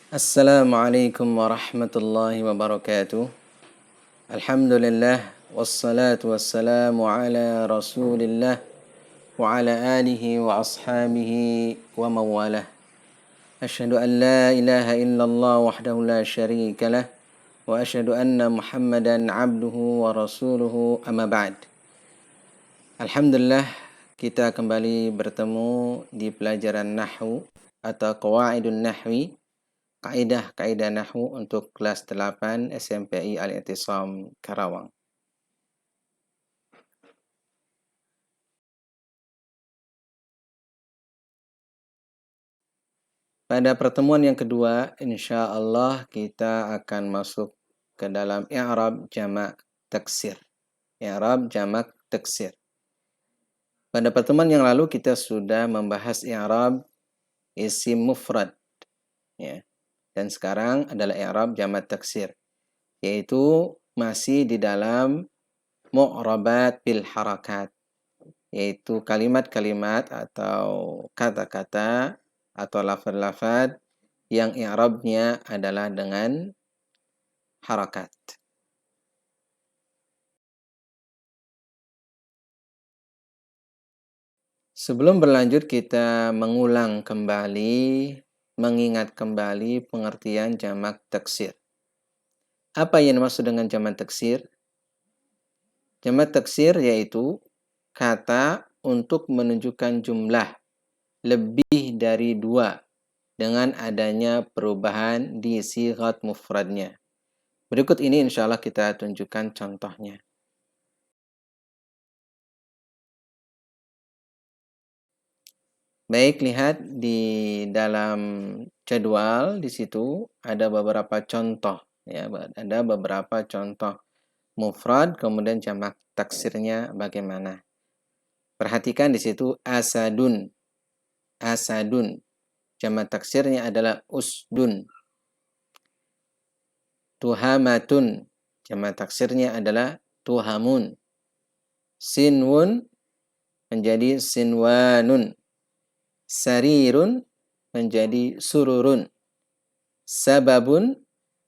Assalamualaikum warahmatullahi wabarakatuh. Alhamdulillah wassalatu wassalamu ala Rasulillah wa ala alihi wa ashabihi wa mawalah. Asyhadu an la ilaha illallah wahdahu la syarika lah wa asyhadu anna Muhammadan abduhu wa rasuluhu amma ba'd. Alhamdulillah kita kembali bertemu di pelajaran nahwu atau qawaidun nahwi, kaidah-kaidah nahwu untuk kelas 8 SMPI Al-I'tisam Karawang. Pada pertemuan yang kedua, insya Allah kita akan masuk ke dalam i'rab jamak taksir. I'rab jamak taksir. Pada pertemuan yang lalu kita sudah membahas i'rab isim mufrad, ya. Dan sekarang adalah i'rab jamak taksir, yaitu masih di dalam mu'rabat bil harakat, yaitu kalimat-kalimat atau kata-kata atau lafaz-lafaz yang i'rabnya adalah dengan harakat. Sebelum berlanjut kita mengulang kembali, mengingat kembali pengertian jamak taksir. Apa yang dimaksud dengan jamak taksir? Jamak taksir yaitu kata untuk menunjukkan jumlah lebih dari 2 dengan adanya perubahan di sighat mufradnya. Berikut ini insya Allah kita tunjukkan contohnya. Baik, lihat di dalam jadwal di situ ada beberapa contoh, ya, ada beberapa contoh mufrad kemudian jamak taksirnya bagaimana. Perhatikan di situ asadun. Asadun. Jamak taksirnya adalah usdun. Tuhamatun. Jamak taksirnya adalah tuhamun. Sinwun menjadi sinwanun. Sarirun menjadi sururun. Sababun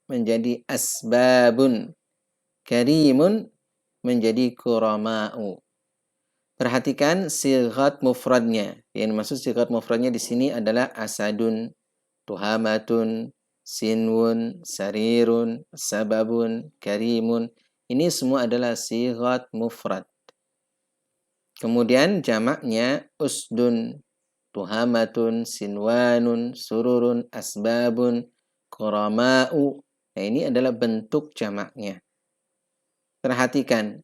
menjadi asbabun. Karimun menjadi kurama'u. Perhatikan sighat mufradnya. Yang dimaksud sighat mufradnya di sini adalah asadun, tuhamatun, sinwun, sarirun, sababun, karimun. Ini semua adalah sighat mufrad. Kemudian jamaknya usdun, tuhamatun, sinwanun, sururun, asbabun, kurama'u. Nah, ini adalah bentuk jamaknya. Perhatikan,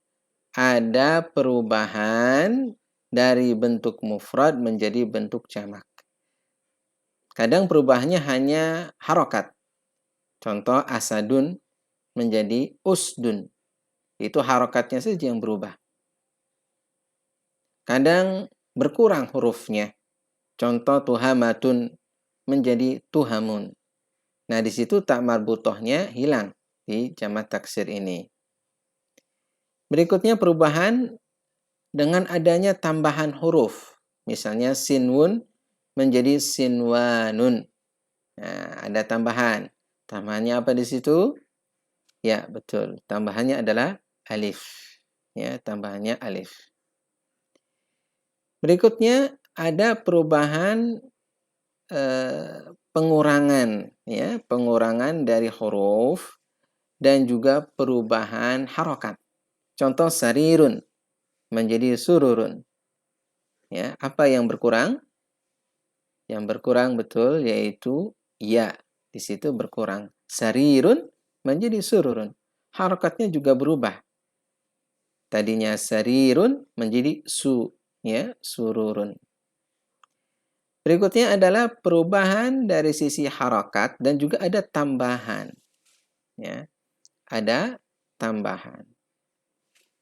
ada perubahan dari bentuk mufrad menjadi bentuk jamak. Kadang perubahannya hanya harokat. Contoh asadun menjadi usdun. Itu harokatnya saja yang berubah. Kadang berkurang hurufnya. Contoh tuhamatun menjadi tuhamun. Nah, di situ tak marbutohnya hilang di jamak taksir ini. Berikutnya perubahan dengan adanya tambahan huruf. Misalnya sinwun menjadi sinwanun. Nah, ada tambahan. Tambahannya apa di situ? Ya, betul. Tambahannya adalah alif. Ya, tambahannya alif. Berikutnya ada perubahan pengurangan, ya, pengurangan dari huruf dan juga perubahan harokat. Contoh sarirun menjadi sururun. Ya, apa yang berkurang? Yang berkurang betul yaitu ya. Di situ berkurang. Sarirun menjadi sururun. Harokatnya juga berubah. Tadinya sarirun menjadi ya, sururun. Berikutnya adalah perubahan dari sisi harokat dan juga ada tambahan. Ya, ada tambahan.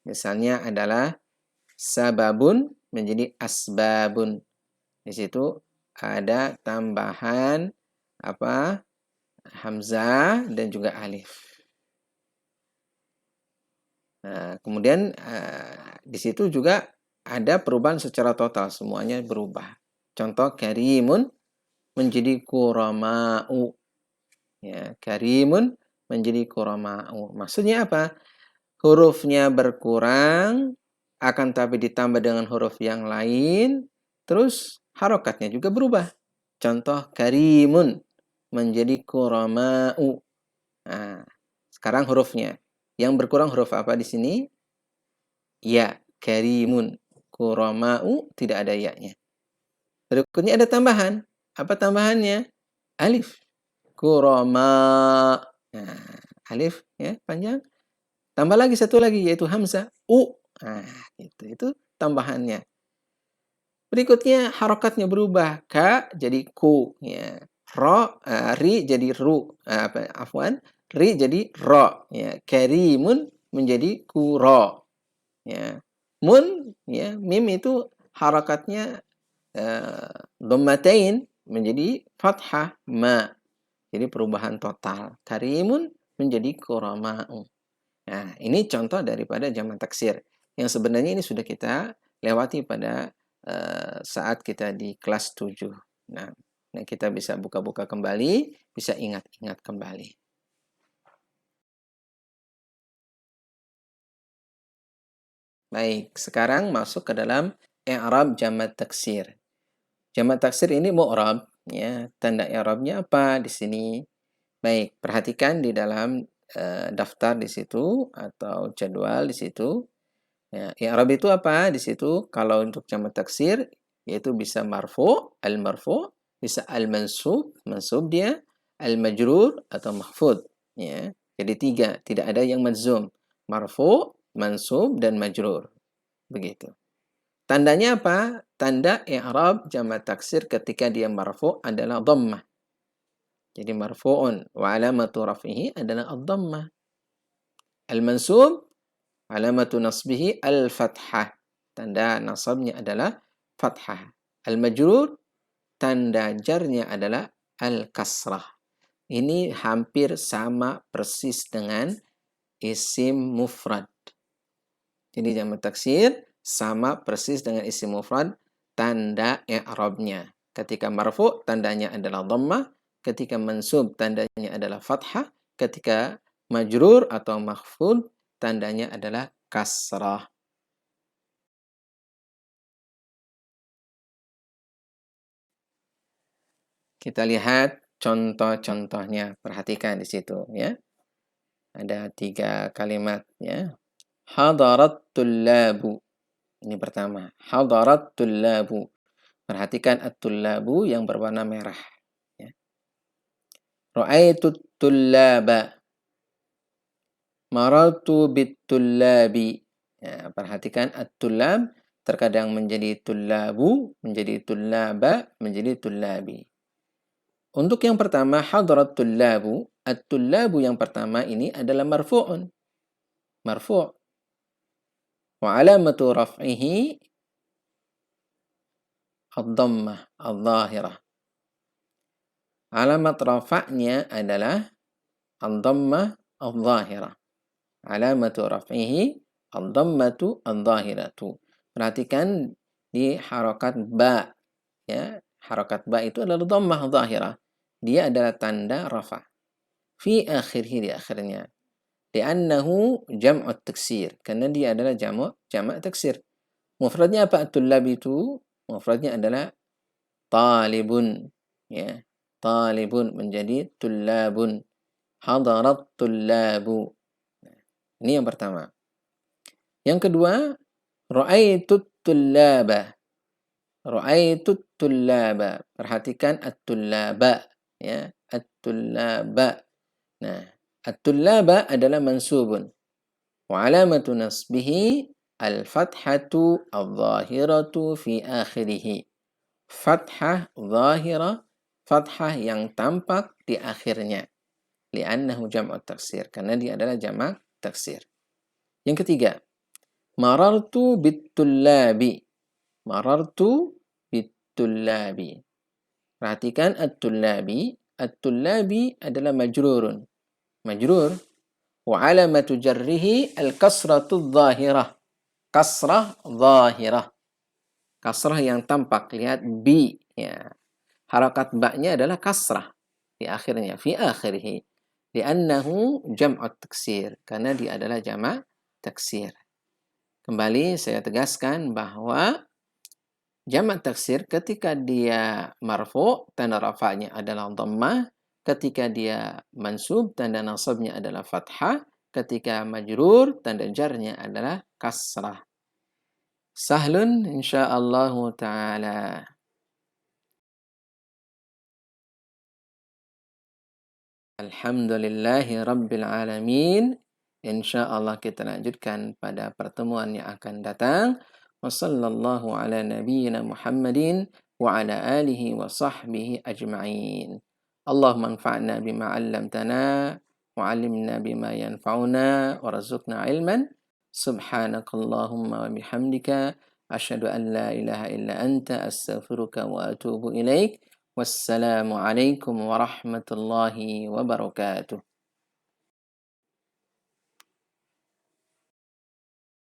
Misalnya adalah sababun menjadi asbabun. Di situ ada tambahan apa? Hamzah dan juga alif. Nah, kemudian di situ juga ada perubahan secara total, semuanya berubah. Contoh karimun menjadi kurama'u. Ya, karimun menjadi kurama'u. Maksudnya apa? Hurufnya berkurang, akan tapi ditambah dengan huruf yang lain, terus harokatnya juga berubah. Contoh karimun menjadi kurama'u. Nah, sekarang hurufnya. Yang berkurang huruf apa di sini? Ya, karimun. Kurama'u tidak ada ya-nya. Berikutnya ada tambahan. Apa tambahannya? Alif. Kurama. Nah, alif ya panjang. Tambah lagi satu lagi yaitu hamzah. Nah, itu tambahannya. Berikutnya harokatnya berubah. Ka jadi ku ya. Ri jadi ru. Afwan. Ri jadi ro ya. Karimun menjadi kuro ya. Mun ya, mim itu harakatnya dhammatain menjadi fathah ma. Jadi perubahan total. Karimun menjadi kurama'u. Nah, ini contoh daripada jamak taksir. Yang sebenarnya ini sudah kita lewati pada saat kita di kelas 7. Nah, kita bisa buka-buka kembali, bisa ingat-ingat kembali. Baik, sekarang masuk ke dalam i'rab jamak taksir. Jamak taksir ini mu'rab, ya. Tanda i'rabnya apa di sini? Baik, perhatikan di dalam daftar di situ atau jadwal di situ. Ya, i'rab itu apa? Di situ kalau untuk jamak taksir yaitu bisa marfu, al-marfu, bisa al-mansub, mansub dia, al-majrur atau mahfud, ya. Jadi tiga, tidak ada yang majzum. Marfu, mansub dan majrur. Begitu. Tandanya apa? Tanda i'rab jamak taksir ketika dia marfu adalah dhammah. Jadi marfu'un wa alamatu raf'ihi adalah ad-dhammah. Al-mansub alamatu nasbihi al-fathah. Tanda nasabnya adalah fathah. Al-majrur tanda jarnya adalah al-kasrah. Ini hampir sama persis dengan isim mufrad. Jadi jamak taksir sama persis dengan isim mufrad tanda i'rabnya. Ketika marfu tandanya adalah dhammah, ketika mansub tandanya adalah fathah, ketika majrur atau mahfud tandanya adalah kasrah. Kita lihat contoh-contohnya. Perhatikan di situ ya. Ada 3 kalimat ya. Hadarat tullabu. Ini pertama. Hadarat tullabu. Perhatikan at-tullabu yang berwarna merah. Ya. Ra'aitu tullaba. Marartu bit-tullabi. Ya, perhatikan at-tullab terkadang menjadi tullabu, menjadi tullaba, menjadi tullabi. Untuk yang pertama, hadarat tullabu. At-tullabu yang pertama ini adalah marfu'un. Marfu'. Wa alamatu raf'ihi ad-dhammah, ad-dhahirah. Alamat rafa'nya adalah ad-dhammah ad-dhahirah. Alamatu raf'ihi ad-dhammatu ad-dhahiratu. Perhatikan di harokat ba. Ya, harokat ba itu adalah dhammah dhahirah. Dia adalah tanda rafa'. Fi akhirhi, di akhirnya. Li'annahu jam'ut taksir. Karena dia adalah jamak taksir. Mufradnya apa at-tullab itu? Mufradnya adalah talibun. Ya. Talibun menjadi tullabun. Hadarat tullabu. Ini yang pertama. Yang kedua, ra'aitut tullaba. Ra'aitut tullaba. Perhatikan at-tullaba. Ya. At-tullaba. Nah, at-tullaba adalah mansubun. Wa alamatu nasbihi al-fathatu al-zahiratu fi akhirih. Fathah zahirah, fathah yang tampak di akhirnya. Li'annahu jam'ut taksir. Karena dia adalah jamak taksir. Yang ketiga, marartu bit-tullabi. Marartu bit-tullabi. Perhatikan at-tullabi. At-tullabi adalah majrurun. Majrur. Wa alamatu jarrihi al-kasratu dhahirah. Kasrah dhahirah. Kasrah yang tampak. Lihat bi. Ya. Harakat ba-nya adalah kasrah. di akhirnya, fi akhirih. Li'annahu jam'at taksir, karena dia adalah jamak taksir. Kembali saya tegaskan bahwa jamak taksir ketika dia marfu, tanda rafa'nya adalah dhammah, ketika dia mansub, tanda nasabnya adalah fathah, ketika majrur, tanda jarnya adalah kasrah. Sahlun insyaallah ta'ala. Alhamdulillahi Rabbil Alamin. InsyaAllah kita lanjutkan pada pertemuan yang akan datang. Wassallallahu ala nabiyyina Muhammadin wa ala alihi wa sahbihi ajma'in. Allahumma anfa'na bima 'allamtana wa 'allimna bima yanfa'una warzuqna ilman. Subhanakallahumma wa bihamdika asyhadu an la ilaha illa anta astaghfiruka wa atubu ilaik. Wassalamualaikum warahmatullahi wabarakatuh.